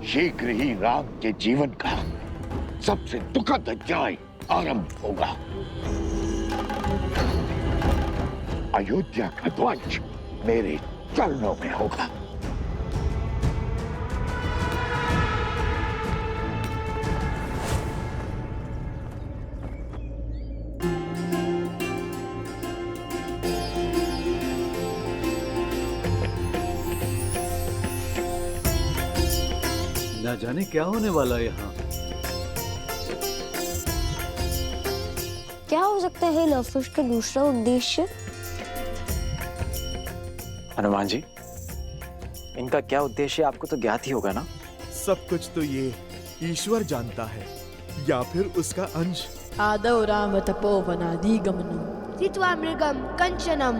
शीघ्र ही राम के जीवन का सबसे दुखद अध्याय आरंभ होगा। अयोध्या का ध्वज मेरे चरणों में होगा। ना जाने क्या होने वाला है यहाँ। क्या हो सकता है लवकुश का दूसरा उद्देश्य? हनुमान जी, इनका क्या उद्देश्य आपको तो ज्ञात ही होगा ना? सब कुछ तो ये ईश्वर जानता है या फिर उसका अंश। आदौ राम तपोवनादिगमनम् हित्वा मृगम कंचनम।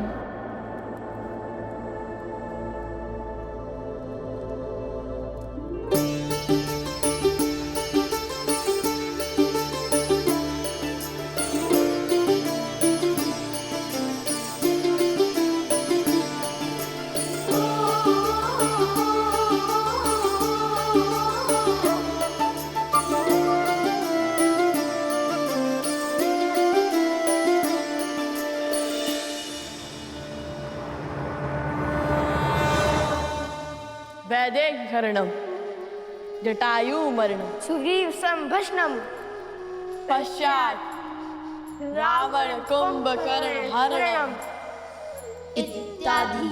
वैदेहीकरणम् जटायुमरणम् सुग्रीव संभष्णम। पश्चात् रावण कुंभकर्ण हरणम् इत्यादि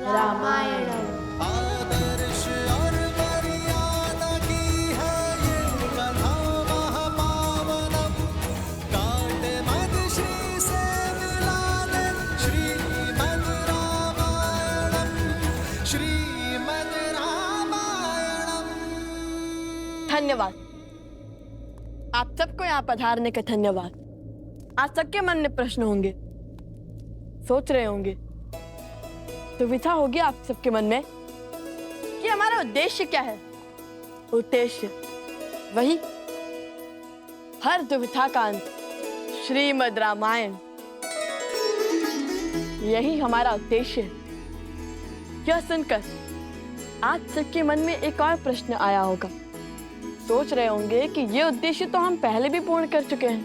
रामायणम्। आदर्श और मर्यादा की है ये कथा महापावनम। काट मद श्री से मिला ले श्रीमद् रामायणम, श्रीमद् रामायणम। धन्यवाद आप सबको यहाँ पधारने का धन्यवाद। आज सबके मन में प्रश्न होंगे, सोच रहे होंगे, दुविधा होगी आप सबके मन में कि हमारा उद्देश्य क्या है। उद्देश्य वही, हर दुविधा का अंत श्रीमद् रामायण, यही हमारा उद्देश्य है। यह सुनकर आज सबके मन में एक और प्रश्न आया होगा, सोच रहे होंगे कि ये उद्देश्य तो हम पहले भी पूर्ण कर चुके हैं,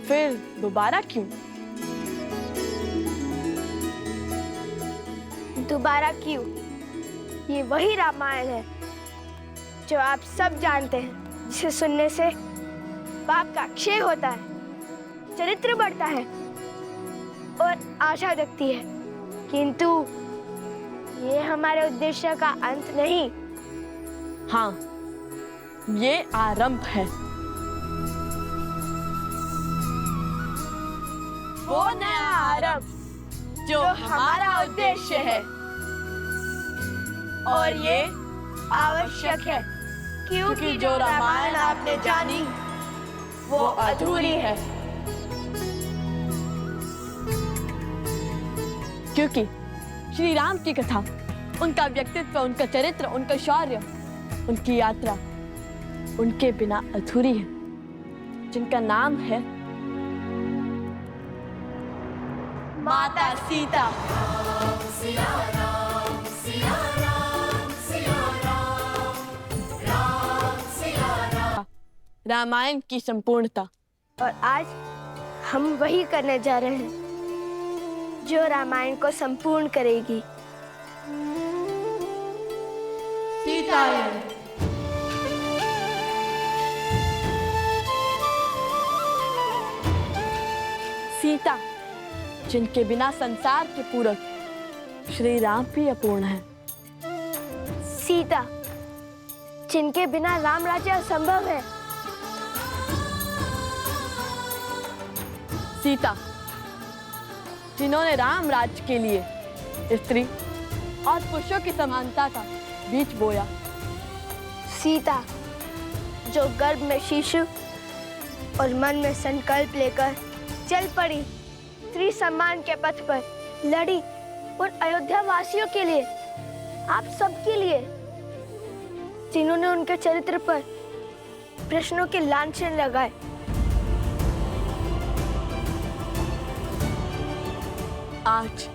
फिर दोबारा क्यों? दोबारा क्यों? ये वही रामायण है जो आप सब जानते हैं, जिसे सुनने से पाप का क्षय होता है, चरित्र बढ़ता है और आशा जगती है। किंतु ये हमारे उद्देश्य का अंत नहीं। हाँ, ये आरंभ है। वो नया आरंभ जो हमारा उद्देश्य है, और ये आवश्यक है क्योंकि जो रामायण आपने जानी वो अधूरी है। क्योंकि श्री राम की कथा, उनका व्यक्तित्व, उनका चरित्र, उनका शौर्य, उनकी यात्रा उनके बिना अधूरी है, जिनका नाम है माता सीता। सिया राम, सिया राम, सिया राम, राम सिया राम। रामायण की संपूर्णता। और आज हम वही करने जा रहे हैं जो रामायण को संपूर्ण करेगी। सीतायन। सीता, जिनके बिना संसार के पूरक श्री राम भी अपूर्ण है। सीता, जिनके बिना राम राज्य असंभव है। सीता, जिन्होंने राम राज्य के लिए स्त्री और पुरुषों की समानता का बीज बोया। सीता, जो गर्भ में शिशु और मन में संकल्प लेकर चल पड़ी, स्त्री सम्मान के पथ पर लड़ी उन अयोध्या वासियों के लिए, आप सबके लिए, जिन्होंने उनके चरित्र पर प्रश्नों के लांछन लगाए। आज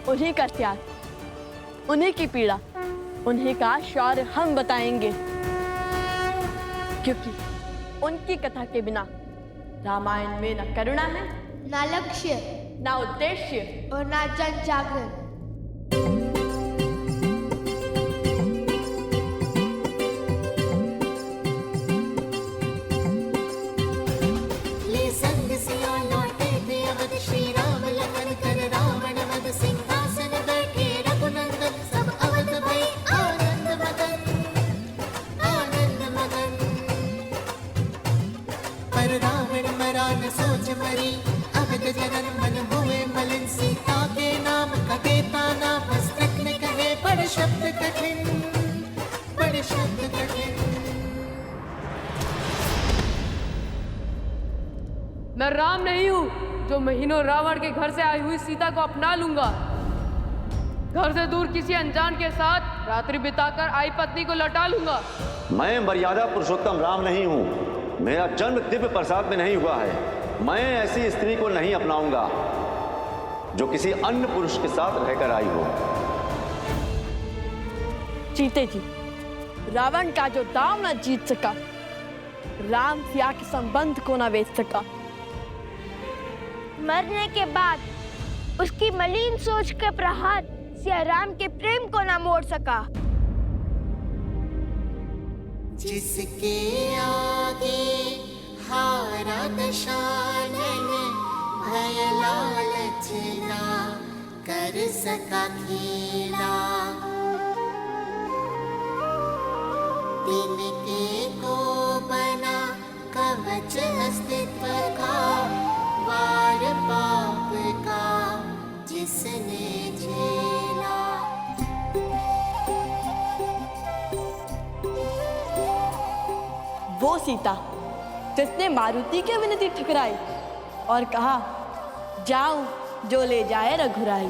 उन्हीं का त्याग, उन्हीं की पीड़ा उन्हीं का शौर्य हम बताएंगे, क्योंकि उनकी कथा के बिना रामायण में न करुणा है, ना लक्ष्य न उद्देश्य और ना जन जागरण। ले संग सिया लौटे थे अवध, श्री राम लखन कर रावण वध, सिंहासन बैठे रघुनंदन, सब अवध भई आनंद मगन, आनंद मगन। पर रावण मरा न सोच मरी, अवध जनन मन हुए मलिन, सीता के नाम का देता ना, मस्तक में कहे बड़ शब्द कठिन, बड़ शब्द कठिन। मैं राम नहीं हूँ जो महीनों रावण के घर से आई हुई सीता को अपना लूंगा। घर से दूर किसी अनजान के साथ रात्रि बिताकर आई पत्नी को लौटा लूंगा। मैं मर्यादा पुरुषोत्तम राम नहीं हूँ। मेरा जन्म दिव्य प्रसाद में नहीं हुआ है। मैं ऐसी स्त्री को नहीं अपनाऊंगा जो किसी अन्य पुरुष के साथ रहकर आई हो। जीते जी रावण का जो दाव न जीत सका, राम सिया के संबंध को न बेच सका, मरने के बाद उसकी मलिन सोच का प्रहार सिया राम के प्रेम को न मोड़ सका। जिसके आगे हारा दशानन, भय लालच ना कर सका खेला। तिनके को बना कवच अस्तित्व का, वार पाप का जिसने झेला। वो सीता जिसने मारुति की विनती ठुकराई और कहा, जाऊं जो ले जाए रघुराई।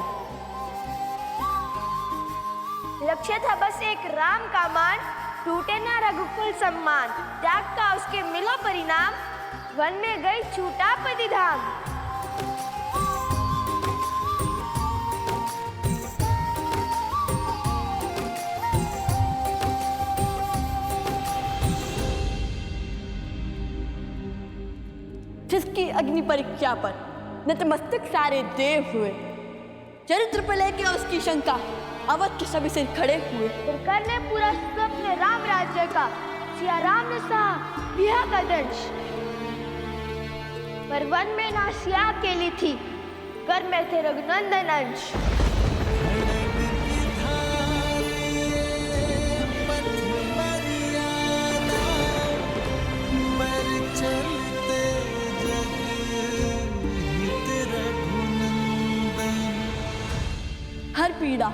लक्ष्य था बस एक राम का मान, टूटे ना रघुकुल सम्मान। त्याग का उसके मिला परिणाम, वन में गई छूटा पतिधाम। जिसकी अग्नि परीक्षा पर नतमस्तक सारे देव हुए, चरित्र पर लेके उसकी शंका अवध के सभी सिर खड़े हुए। फिर करने पूरा स्वप्न राम राज्य का, सिया राम ने सहा बिहा का दंश। पर वन में ना सिया अकेली थी, घर में थे रघुनंदन अंश। हर पीड़ा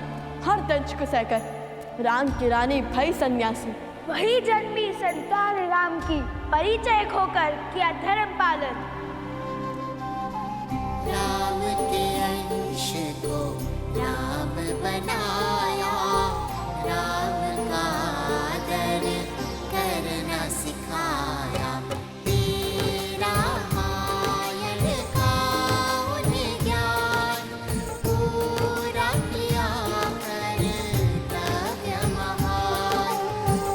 हर दंश को सहकर राम की रानी भई सन्यासी। वही जन्मी संतान राम की, परिचय खोकर किया धर्म पालन। राम के अंश को राम बनाया, राम का आदर करना सिखाया। तेरा मायन का उन्हें ज्ञान, पूरा किया कर्तव्य महान।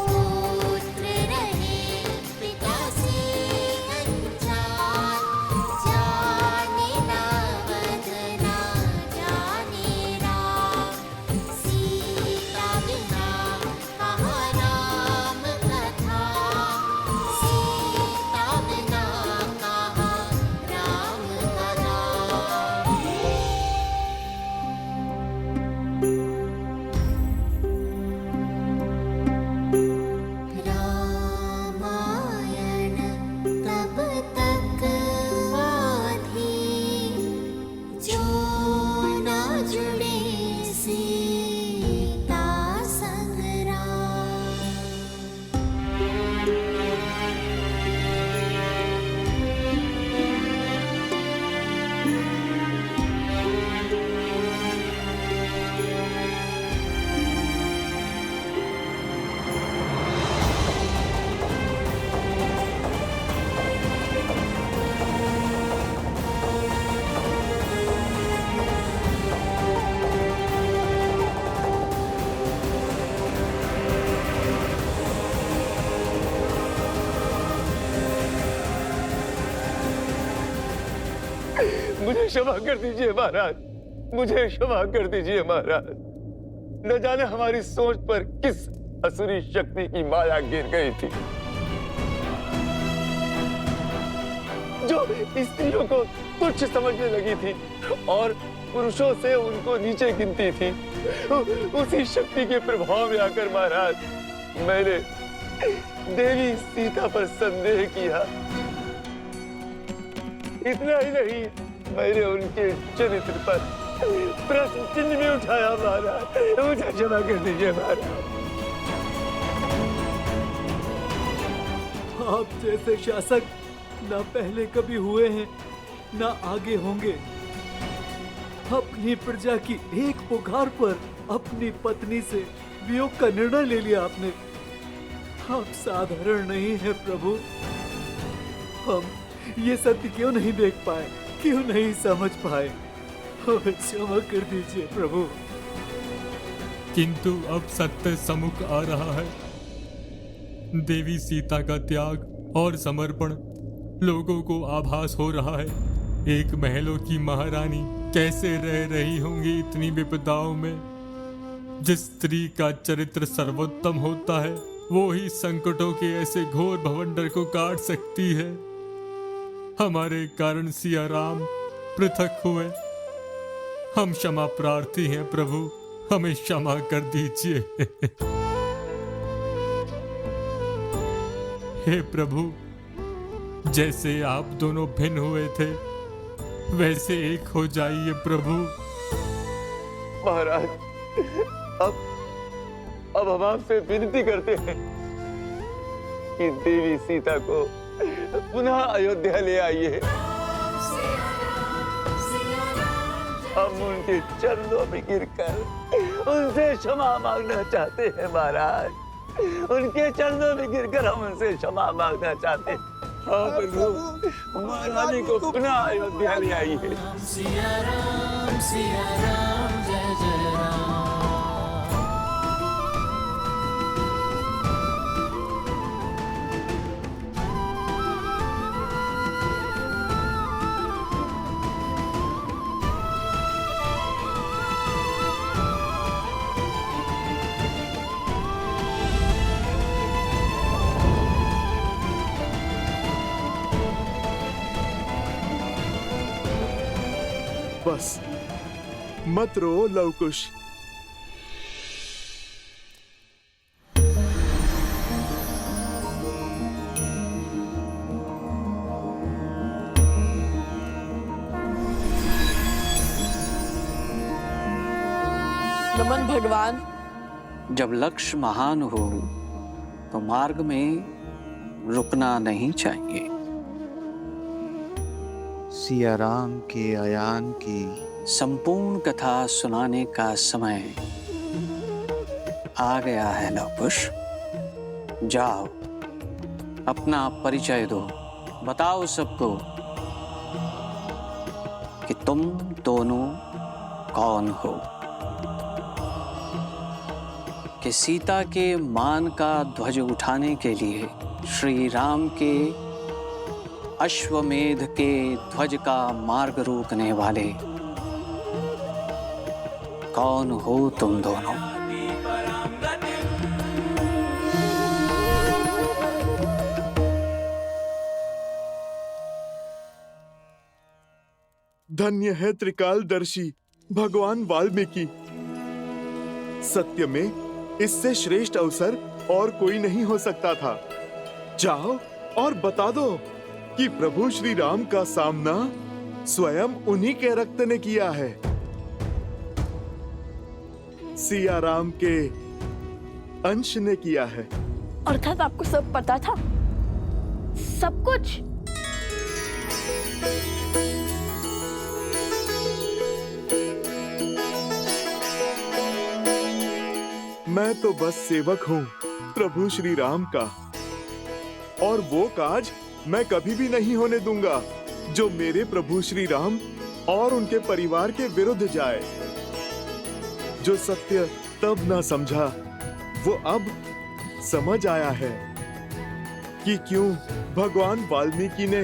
पुत्र रहे पिता से अनजान, जाने ना वदना जाने राम। मुझे क्षमा कर दीजिए महाराज, मुझे क्षमा कर दीजिए महाराज। न जाने हमारी सोच पर किस असुरी शक्ति की माया गिर गई थी, जो स्त्रियों को तुच्छ समझने लगी थी और पुरुषों से उनको नीचे गिनती थी। उसी शक्ति के प्रभाव में आकर महाराज मैंने देवी सीता पर संदेह किया। इतना ही नहीं, मैंने उनके चरित्र पर प्रश्न चिन्ह भी उठाया महाराज। मुझे क्षमा कर दीजिए महाराज। आप जैसे शासक ना पहले कभी हुए हैं ना आगे होंगे। अपनी प्रजा की एक पुकार पर अपनी पत्नी से वियोग का निर्णय ले लिया आपने। आप साधारण नहीं है प्रभु। हम ये सत्य क्यों नहीं देख पाए, क्यों नहीं समझ पाए? हमें क्षमा कर दीजिए प्रभु। किंतु अब सत्य सम्मुख आ रहा है। देवी सीता का त्याग और समर्पण लोगों को आभास हो रहा है। एक महलों की महारानी कैसे रह रही होंगी इतनी विपदाओं में। जिस स्त्री का चरित्र सर्वोत्तम होता है वो ही संकटों के ऐसे घोर भवंडर को काट सकती है। हमारे कारण सिया राम पृथक हुए। हम क्षमा प्रार्थी हैं प्रभु, हमें क्षमा कर दीजिए। हे प्रभु, जैसे आप दोनों भिन्न हुए थे वैसे एक हो जाइए प्रभु। महाराज अब हम आपसे विनती करते हैं कि देवी सीता को पुनः अयोध्या ले आइए। हम उनके चरणों में गिरकर उनसे क्षमा मांगना चाहते हैं महाराज। उनके चरणों में गिरकर हम उनसे क्षमा मांगना चाहते हैं। हाँ प्रभु, महारानी को पुनः अयोध्या ले आइए। सिया राम जय जय राम। बस मत रो लवकुश। नमन भगवान। जब लक्ष्य महान हो तो मार्ग में रुकना नहीं चाहिए। सिया राम के आयान की संपूर्ण कथा सुनाने का समय आ गया है लवकुश। जाओ, अपना परिचय दो, बताओ सबको कि तुम दोनों कौन हो। कि सीता के मान का ध्वज उठाने के लिए श्री राम के अश्वमेध के ध्वज का मार्ग रोकने वाले कौन हो तुम दोनों? धन्य है त्रिकालदर्शी भगवान वाल्मीकि। सत्य में इससे श्रेष्ठ अवसर और कोई नहीं हो सकता था। जाओ और बता दो कि प्रभु श्री राम का सामना स्वयं उन्हीं के रक्त ने किया है। सिया राम के अंश ने किया है। अर्थात आपको सब पता था? सब कुछ? मैं तो बस सेवक हूँ प्रभु श्री राम का, और वो काज मैं कभी भी नहीं होने दूंगा जो मेरे प्रभु श्री राम और उनके परिवार के विरुद्ध जाए। जो सत्य तब ना समझा वो अब समझ आया है कि क्यों भगवान वाल्मीकि ने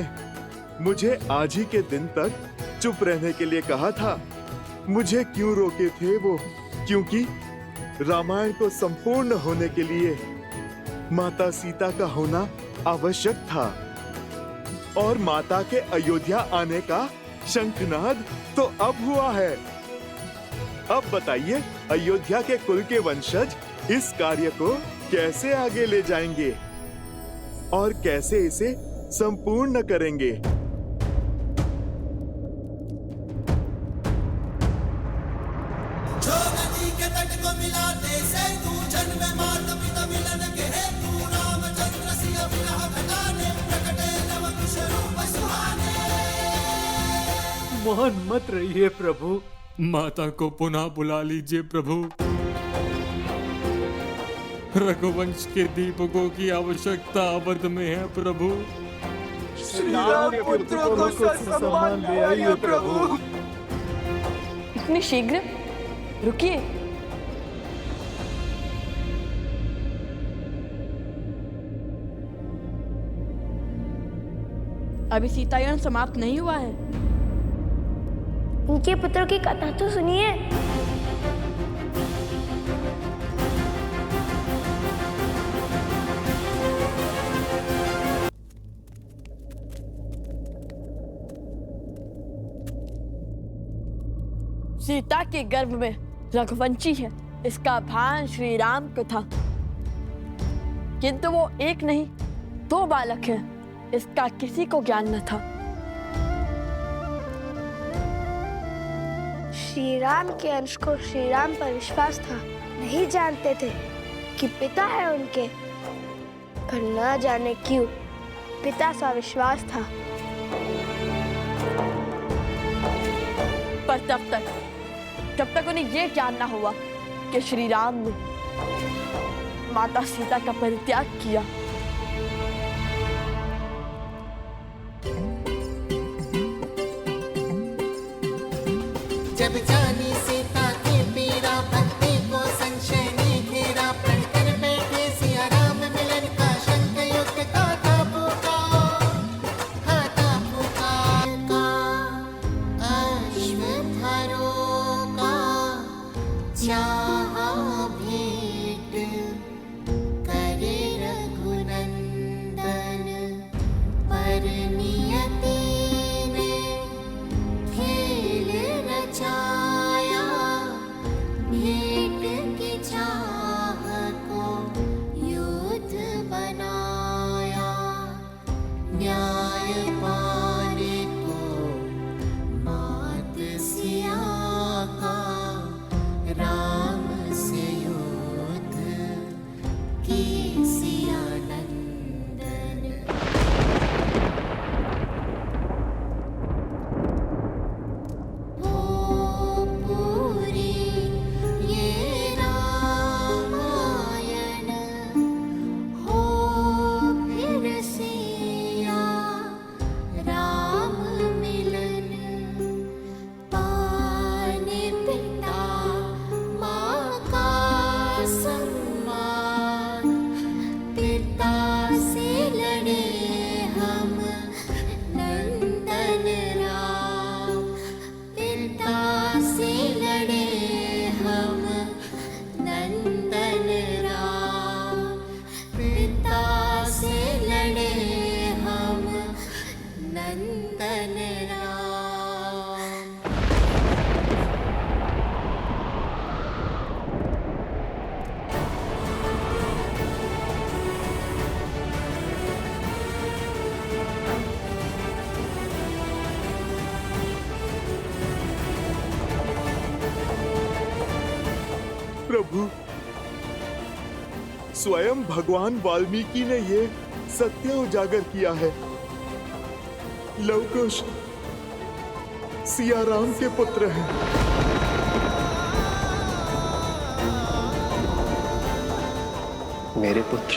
मुझे आज ही के दिन तक चुप रहने के लिए कहा था। मुझे क्यों रोके थे वो? क्योंकि रामायण को संपूर्ण होने के लिए माता सीता का होना आवश्यक था। और माता के अयोध्या आने का शंखनाद तो अब हुआ है। अब बताइए, अयोध्या के कुल के वंशज इस कार्य को कैसे आगे ले जाएंगे और कैसे इसे संपूर्ण करेंगे? जो नदी के तट को मिलाते सेतु, जन्म माता पिता मिलन के हेतु, रामचंद्र सिया विरह घटाने, प्रकटे नव कुश रूप सुहाने। मौन मत रहिए प्रभु। माता को पुनः बुला लीजिए प्रभु। रघुवंश के दीपकों की आवश्यकता अवध में है प्रभु। श्री राम पुत्र को सम्मान ले आइए प्रभु। इतनी शीघ्र? रुकिए। अभी सीतायन समाप्त नहीं हुआ है। उनके पुत्रों की कथा तो सुनिए। सीता के गर्भ में रघुवंशी है, इसका भान श्री राम को था, किंतु वो एक नहीं 2 बालक हैं, इसका किसी को ज्ञान न था। श्री राम के अंश को श्री राम पर विश्वास था। नहीं जानते थे कि पिता है उनके, पर न जाने क्यों पिता सा विश्वास था। पर जब तक उन्हें ये ज्ञान ना हुआ कि श्री राम ने माता सीता का परित्याग किया। जब जानी सीता की पीरा, भक्ति को संशय ने घेरा, प्रण कर बैठे सिया राम मिलन का, शंख युक्त का था पुकार, अश्वत्थारों का चाहा भेंट करे रघुनंदन, पर नियति ने खेल रचाया, भेंट की चाह को युद्ध बनाया, न्याय पाने को मात सिया का, राम से युद्ध की सिया नंदन। हो पूरी ये रामायण, हो फिर सिया राम मिलन, पाने पिता माँ का सम्मान, पिता से लड़े हम नंदन राम, पिता से लड़े हम नंदन राम, पिता से लड़े हम नंदन राम। प्रभु, स्वयं भगवान वाल्मीकि ने ये सत्य उजागर किया है। लवकुश सिया राम के पुत्र हैं। मेरे पुत्र।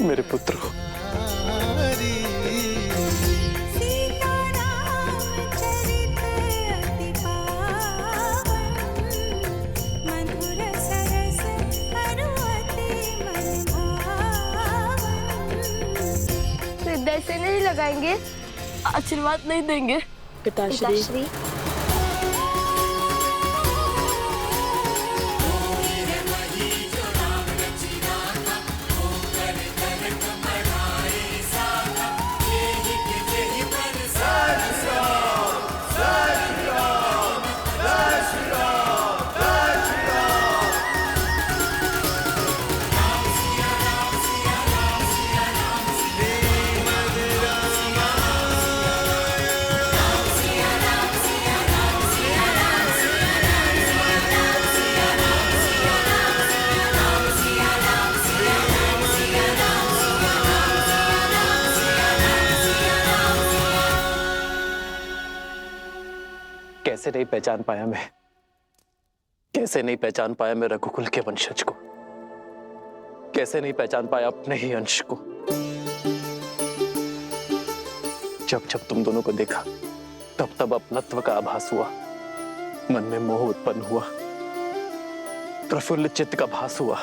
मेरे पुत्र हो। हृदय से नहीं लगाएंगे, आशीर्वाद नहीं देंगे पिताश्री। पिताश्री। कैसे नहीं पहचान पाया मैं, कैसे नहीं पहचान पाया मैं रघुकुल के वंशज को, कैसे नहीं पहचान पाया अपने ही अंश को। जब जब तुम दोनों को देखा तब तब अपनत्व का आभास हुआ, मन में मोह उत्पन्न हुआ, प्रफुल्लित चित्त का भास हुआ।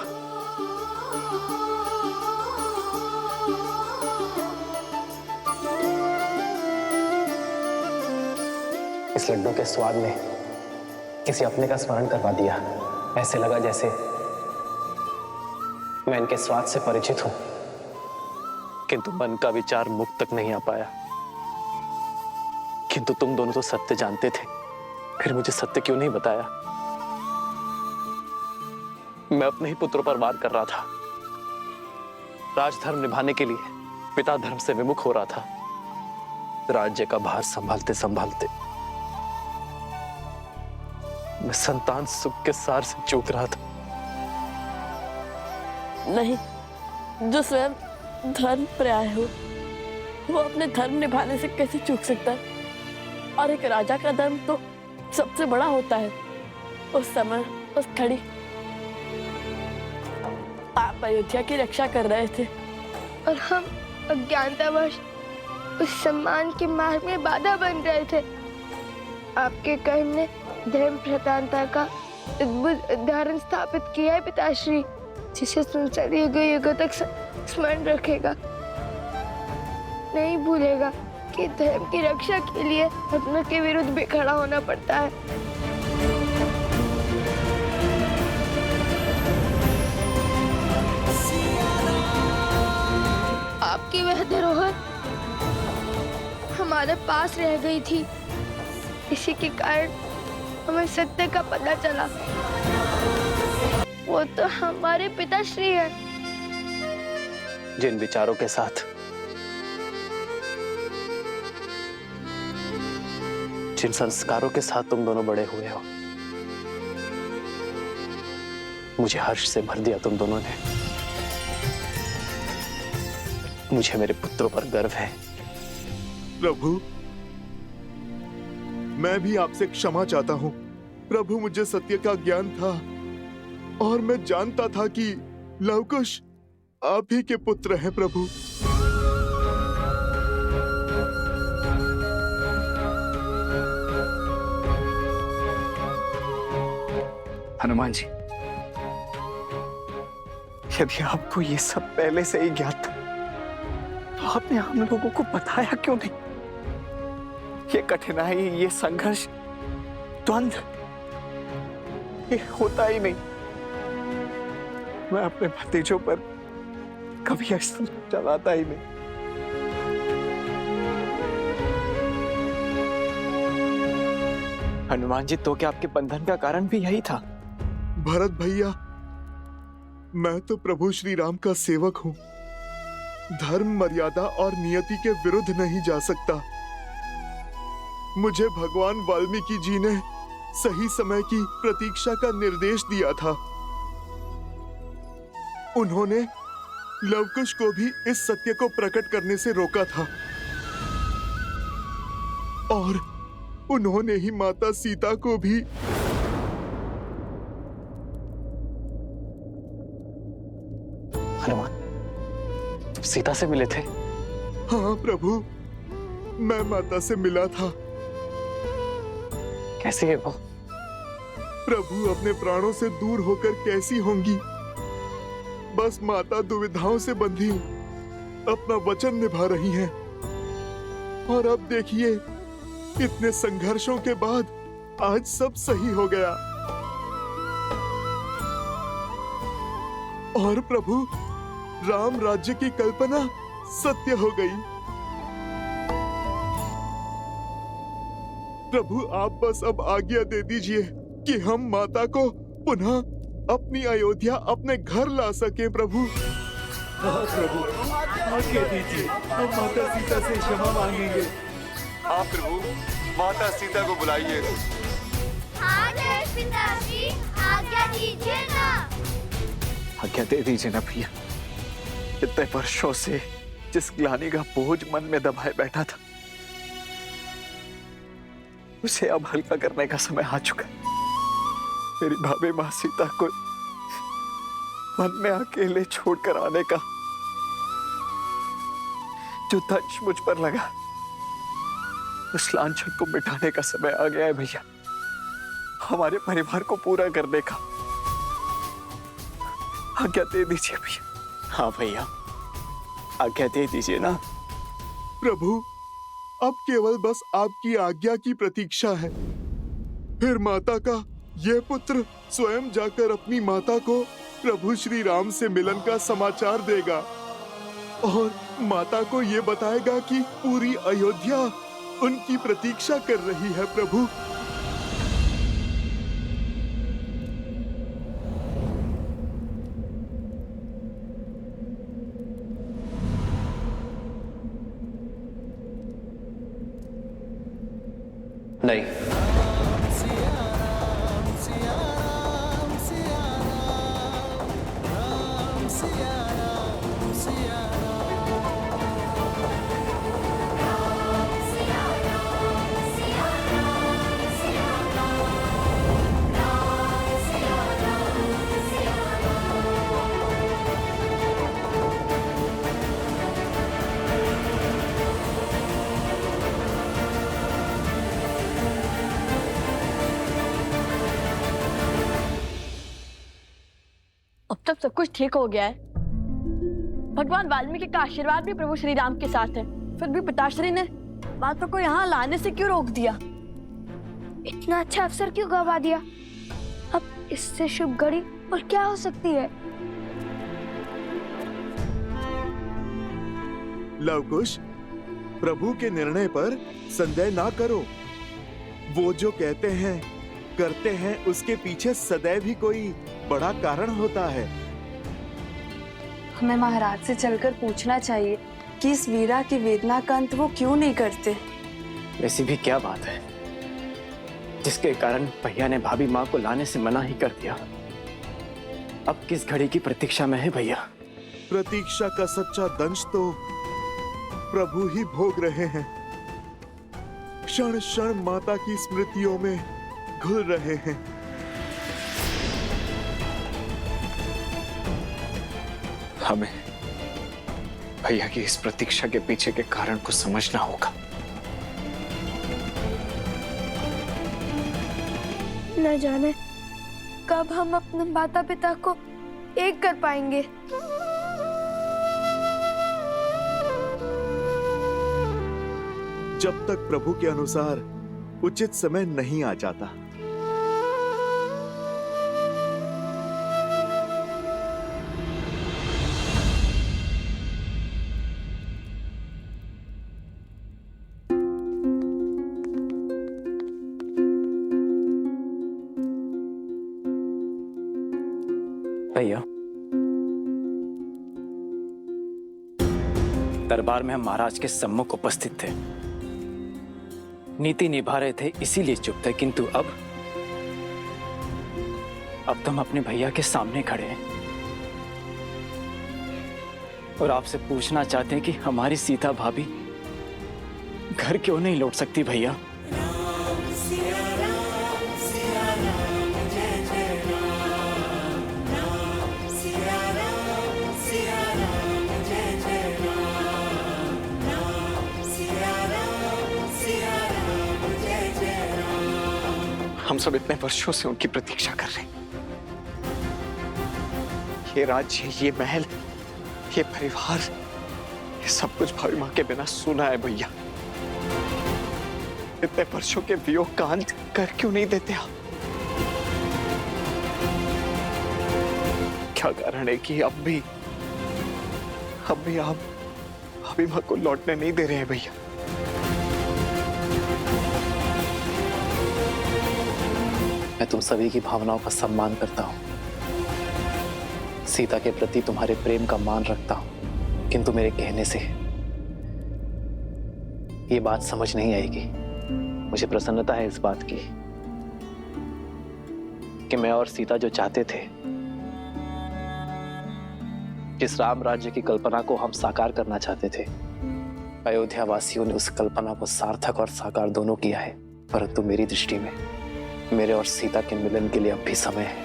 इस लड्डू के स्वाद ने किसी अपने का स्मरण करवा दिया। ऐसे लगा जैसे मैं इनके स्वाद से परिचित हूं, किंतु मन का विचार मुख तक नहीं आ पाया। किंतु तुम दोनों तो सत्य जानते थे, फिर मुझे सत्य क्यों नहीं बताया? मैं अपने ही पुत्रों पर वार कर रहा था, राजधर्म निभाने के लिए पिता धर्म से विमुख हो रहा था। राज्य का भार संभालते संभालते मैं संतान सुख के सार से चूक रहा था। नहीं, जो स्वयं धर्म पर्याय हो वो अपने धर्म निभाने से कैसे चूक सकता है? और एक राजा का धर्म तो सबसे बड़ा होता है। उस समय उस घड़ी आप अयोध्या की रक्षा कर रहे थे और हम अज्ञानतावश उस सम्मान के मार्ग में बाधा बन रहे थे। आपके कर्म ने धर्म प्रधानता का अद्भुत उदाहरण स्थापित किया है पिताश्री, जिसे संसार युगों युगों तक स्मरण रखेगा, नहीं भूलेगा कि धर्म की रक्षा के लिए अपनों के विरुद्ध भी खड़ा होना पड़ता है। आपकी वह धरोहर हमारे पास रह गई थी, इसी के कारण हमें सत्य का पता चला। वो तो हमारे पिताश्री हैं। जिन विचारों के साथ, जिन संस्कारों के साथ तुम दोनों बड़े हुए हो, मुझे हर्ष से भर दिया तुम दोनों ने। मुझे मेरे पुत्रों पर गर्व है। प्रभु, मैं भी आपसे क्षमा चाहता हूँ। प्रभु, मुझे सत्य का ज्ञान था और मैं जानता था कि लवकुश आप ही के पुत्र हैं प्रभु। हनुमान जी, यदि आपको ये सब पहले से ही ज्ञात था तो आपने हम लोगों को बताया क्यों नहीं? ये कठिनाई, ये संघर्ष, द्वंद्व, ये होता ही नहीं। मैं अपने भतीजों पर कभी अस्त्र चलाता ही नहीं। हनुमान जी, तो क्या आपके बंधन का कारण भी यही था? भरत भैया, मैं तो प्रभु श्री राम का सेवक हूँ। धर्म, मर्यादा और नियति के विरुद्ध नहीं जा सकता। मुझे भगवान वाल्मीकि जी ने सही समय की प्रतीक्षा का निर्देश दिया था। उन्होंने लवकुश को भी इस सत्य को प्रकट करने से रोका था और उन्होंने ही माता सीता को भी। हनुमान, सीता से मिले थे? हाँ प्रभु, मैं माता से मिला था। कैसी है वो? प्रभु अपने प्राणों से दूर होकर कैसी होंगी? बस माता दुविधाओं से बंधी अपना वचन निभा रही हैं। और अब देखिए, इतने संघर्षों के बाद आज सब सही हो गया। और प्रभु, राम राज्य की कल्पना सत्य हो गई। प्रभु, आप बस अब आज्ञा दे दीजिए कि हम माता को पुनः अपनी अयोध्या, अपने घर ला सके। प्रभु हाँ प्रभु, आज्ञा दीजिए, हम माता सीता से क्षमा मांगेंगे। हाँ प्रभु, माता सीता को बुलाइए। हाँ पिताजी, आज्ञा दीजिए ना। आज्ञा दे दीजिए ना भैया। इतने वर्षों से जिस ग्लानि का बोझ मन में दबाए बैठा था, उसे अब हल्का करने का समय आ चुका है। मेरी भाभी मां सीता को मन में अकेले छोड़कर आने का जो दंश मुझ पर लगा, उस लांछन को मिटाने का समय आ गया है भैया। हमारे परिवार को पूरा करने का। आज्ञा दे दीजिए भैया। हाँ भैया, आज्ञा दे दीजिए ना। प्रभु, अब केवल बस आपकी आज्ञा की प्रतीक्षा है। फिर माता का यह पुत्र स्वयं जाकर अपनी माता को प्रभु श्री राम से मिलन का समाचार देगा और माता को यह बताएगा कि पूरी अयोध्या उनकी प्रतीक्षा कर रही है। प्रभु, नहीं, अब तक सब कुछ ठीक हो गया है। भगवान वाल्मीकि का आशीर्वाद भी प्रभु श्री राम के साथ है। फिर भी पिताश्री ने माता को यहाँ लाने से क्यों रोक दिया? इतना अच्छा अवसर क्यों गवा दिया? अब इससे शुभ घड़ी और क्या हो सकती है? लवकुश, प्रभु के निर्णय पर संदेह ना करो। वो जो कहते हैं, करते हैं, उसके पीछे सदैव ही कोई बड़ा कारण होता है। हमें महाराज से चलकर पूछना चाहिए कि इस वीरा की वेदना का अंत वो क्यों नहीं करते। ऐसी भी क्या बात है जिसके कारण भैया ने भाभी माँ को लाने से मना ही कर दिया? अब किस घड़ी की प्रतीक्षा में है भैया? प्रतीक्षा का सच्चा दंश तो प्रभु ही भोग रहे हैं। क्षण क्षण माता की स्मृतियों में घुल रहे हैं। हमें भैया की इस प्रतीक्षा के पीछे के कारण को समझना होगा। न जाने कब हम अपने माता पिता को एक कर पाएंगे। जब तक प्रभु के अनुसार उचित समय नहीं आ जाता। भैया, दरबार में हम महाराज के सम्मुख उपस्थित थे, नीति निभा रहे थे, इसीलिए चुप थे। किंतु अब तो हम अपने भैया के सामने खड़े हैं और आपसे पूछना चाहते हैं कि हमारी सीता भाभी घर क्यों नहीं लौट सकती भैया? सब इतने वर्षों से उनकी प्रतीक्षा कर रहे हैं। ये राज्य, ये महल, ये परिवार, ये सब कुछ भाभी माँ के बिना सुना है भैया। इतने वर्षों के वियोग का अंत कर क्यों नहीं देते आप? क्या कारण है कि अब भी आप भाभी माँ को लौटने नहीं दे रहे हैं भैया? मैं तुम सभी की भावनाओं का सम्मान करता हूं, सीता के प्रति तुम्हारे प्रेम का मान रखता हूं, किंतु मेरे कहने से ये बात समझ नहीं आएगी। मुझे प्रसन्नता है इस बात की कि मैं और सीता जो चाहते थे, जिस राम राज्य की कल्पना को हम साकार करना चाहते थे, अयोध्या वासियों ने उस कल्पना को सार्थक और साकार दोनों किया है। परंतु मेरी दृष्टि में मेरे और सीता के मिलन के लिए अब भी समय है।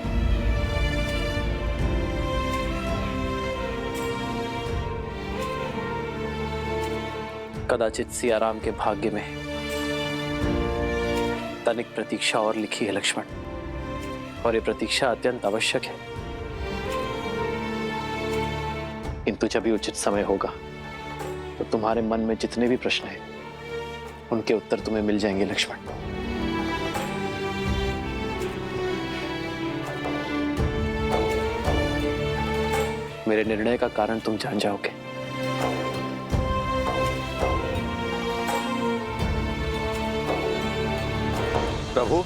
कदाचित सियाराम के भाग्य में तनिक प्रतीक्षा और लिखी है लक्ष्मण, और ये प्रतीक्षा अत्यंत आवश्यक है। किंतु जब भी उचित समय होगा तो तुम्हारे मन में जितने भी प्रश्न हैं उनके उत्तर तुम्हें मिल जाएंगे लक्ष्मण। मेरे निर्णय का कारण तुम जान जाओगे। प्रभु,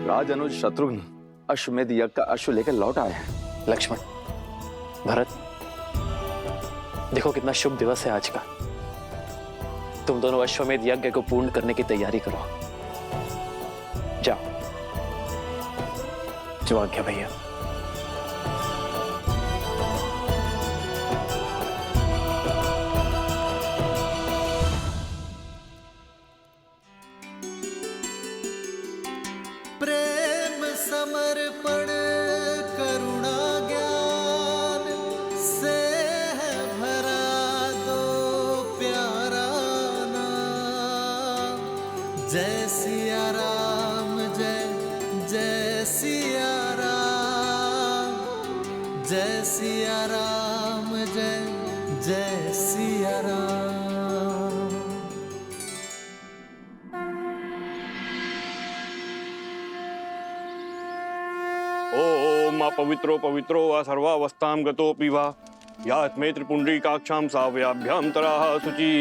राज अनुज शत्रुघ्न अश्वमेध यज्ञ का अश्व लेकर लौट आए हैं। लक्ष्मण, भरत, देखो कितना शुभ दिवस है आज का। तुम दोनों अश्वमेध यज्ञ को पूर्ण करने की तैयारी करो। जाओ। जो आज्ञा भैया। प्रेम समर्पण करुणा ज्ञान से है भरा दो प्यारा नाम। जय सिया राम, जय जय सिया राम, जय सिया राम, जय जय सिया राम। ओम पवित्रो पवित्रो वा सर्वावस्थां गतोऽपि वा यात्मे त्रिपुण्ड्रीकाक्षां सावयाभ्यां तराः शुचि।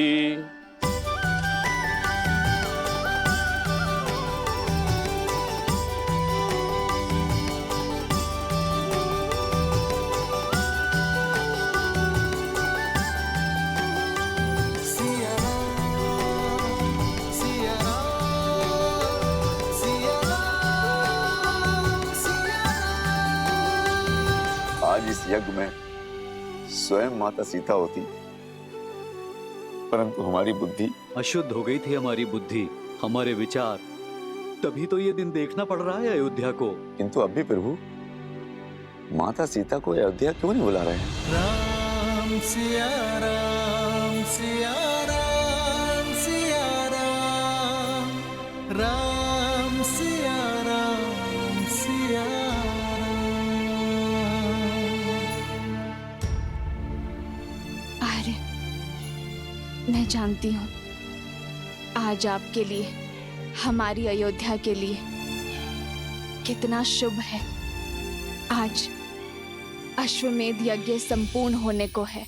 सिया राम, सिया राम, सिया राम, सिया राम। आज इस यज्ञ में स्वयं माता सीता होती, परंतु हमारी बुद्धि अशुद्ध हो गई थी। हमारी बुद्धि, हमारे विचार, तभी तो ये दिन देखना पड़ रहा है अयोध्या को। किंतु अब भी प्रभु माता सीता को अयोध्या क्यों नहीं बुला रहे हैं? राम सिया राम, सिया राम, सिया राम, राम सिया राम, सिया आर्य, मैं जानती हूँ आज आपके लिए, हमारी अयोध्या के लिए कितना शुभ है। आज अश्वमेध यज्ञ संपूर्ण होने को है।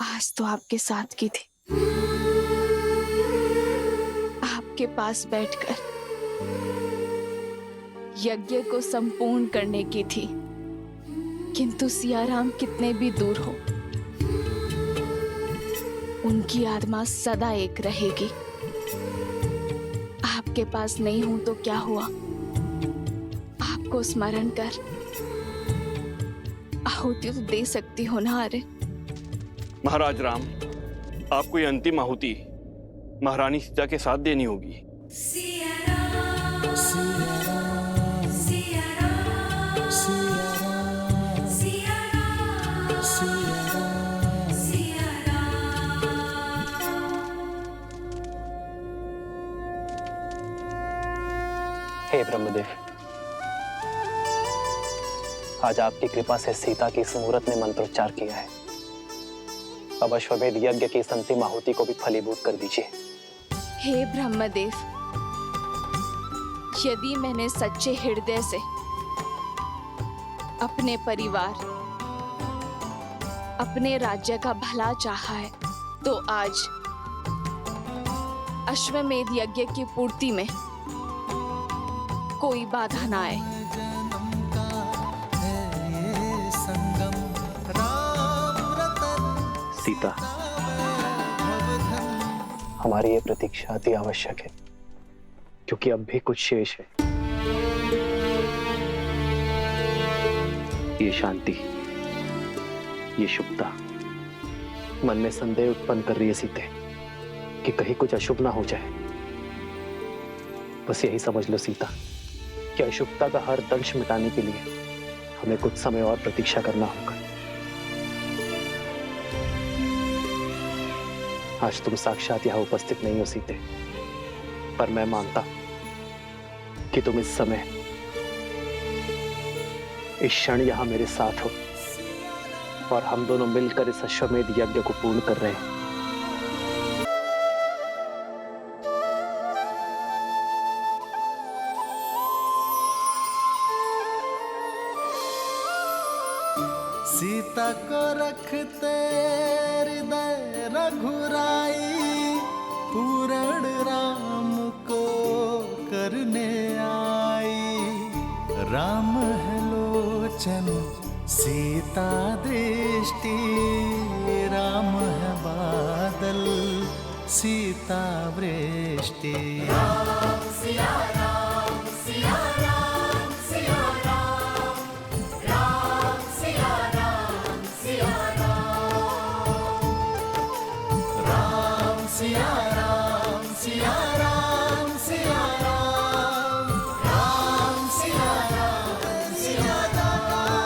आज तो आपके साथ की थी, आपके पास बैठकर यज्ञ को संपूर्ण करने की थी। किंतु सियाराम कितने भी दूर हो, उनकी आत्मा सदा एक रहेगी। आपके पास नहीं हूं तो क्या हुआ, आपको स्मरण कर आहुति तो दे सकती हो ना। अरे महाराज राम, आपको ये अंतिम आहुति महारानी सीता के साथ देनी होगी। सिया हे ब्रह्मदेव, आज आपकी कृपा से सीता की इस मुहूर्त ने मंत्रोच्चार किया है। अब अश्वमेध यज्ञ की इस अंतिम आहुति को भी फलीभूत कर दीजिए। हे ब्रह्मदेव, यदि मैंने सच्चे हृदय से अपने परिवार, अपने राज्य का भला चाहा है, तो आज अश्वमेध यज्ञ की पूर्ति में कोई बाधा ना आए। सीता, हमारी ये प्रतीक्षा अति आवश्यक है, क्योंकि अब भी कुछ शेष है। ये शांति, ये शुभता मन में संदेह उत्पन्न कर रही है सीते, कि कहीं कुछ अशुभ ना हो जाए। बस यही समझ लो सीता, कि अशुभता का हर दंश मिटाने के लिए हमें कुछ समय और प्रतीक्षा करना होगा। आज तुम साक्षात यहाँ उपस्थित नहीं हो सीते, पर मैं मानता कि तुम इस समय, इस क्षण यहाँ मेरे साथ हो, और हम दोनों मिलकर इस अश्वमेध यज्ञ को पूर्ण कर रहे हैं। सीता को रखते हृदय रघुराई, पूर्ण राम को करने आई। राम है लोचन सीता दृष्टि, राम है बादल सीता वृष्टि। राम सिया राम सिया राम सिया राम, राम सिया राम सिया राम, राम सिया राम सिया राम सिया राम, राम सिया राम सिया राम,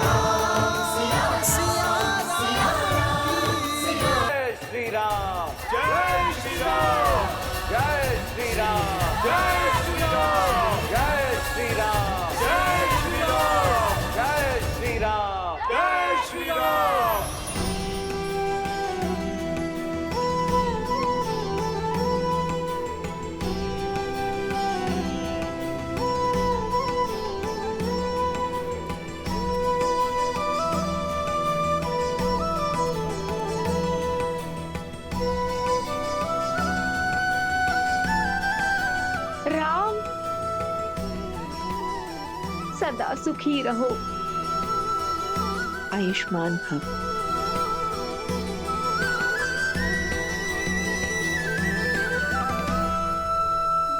राम सिया सिया सिया राम सिया। जय श्री राम, जय श्री राम, जय श्री राम, जय श्री राम, जय श्री राम, जय श्री राम, जय श्री राम, जय श्री राम। राम, सदा सुखी रहो। आयुष्मान भव।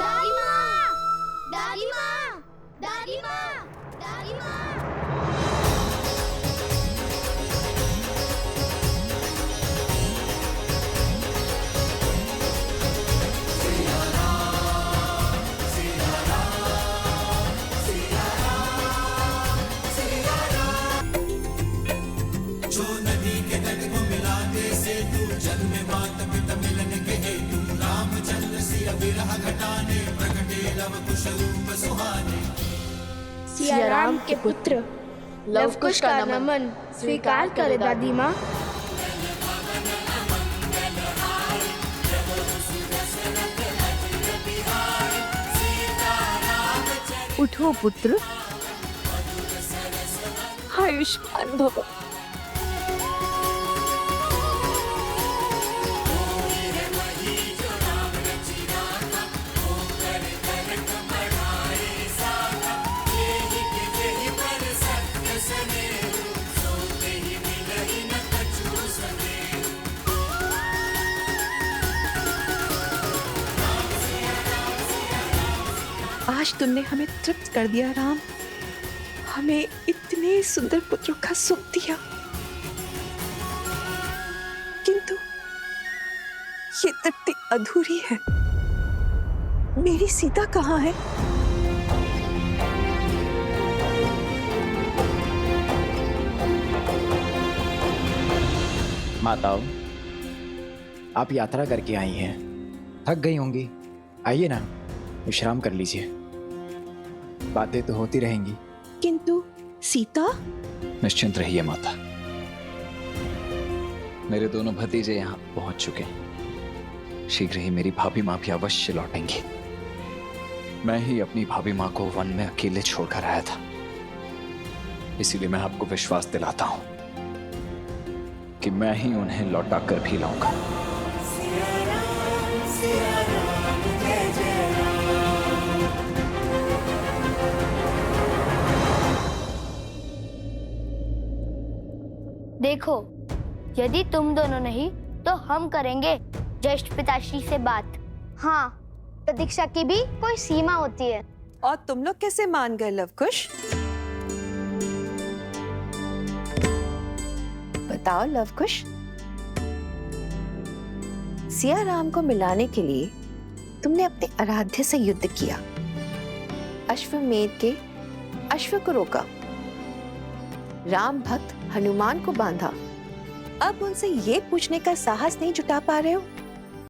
दादी माँ, दादी माँ, दादी माँ, दादी माँ। जो नदी के तट को मिलाते से तू जन्म मात पिता मिलन के हेतु, रामचंद्र सिया विरह घटाने प्रकटे लव कुश रूप सुहाने। सिया राम के पुत्र लव कुश का नमन स्वीकार करे दादी माँ। उठो पुत्र, आयुष्मान भव। आज तुमने हमें तृप्त कर दिया राम, हमें इतने सुंदर पुत्रों का सुख दिया, किंतु ये तृप्ति अधूरी है। मेरी सीता कहाँ है? माताओं, आप यात्रा करके आई हैं, थक गई होंगी। आइए ना, विश्राम कर लीजिए, बातें तो होती रहेंगी। किंतु सीता? निश्चिंत रहिए माता, मेरे दोनों भतीजे यहाँ पहुंच चुके हैं। शीघ्र ही मेरी भाभी माँ भी अवश्य लौटेंगी। मैं ही अपनी भाभी माँ को वन में अकेले छोड़कर आया था, इसीलिए मैं आपको विश्वास दिलाता हूं कि मैं ही उन्हें लौटा कर भी लाऊंगा। देखो, यदि तुम दोनों नहीं तो हम करेंगे ज्येष्ठ पिताश्री से बात। हाँ, प्रतीक्षा की भी कोई सीमा होती है। और तुम लोग कैसे मान गए लवकुश? बताओ लवकुश। सिया राम को मिलाने के लिए तुमने अपने आराध्य से युद्ध किया, अश्वमेध के अश्व को रोका, राम भक्त हनुमान को बांधा। अब उनसे ये पूछने का साहस नहीं जुटा पा रहे हो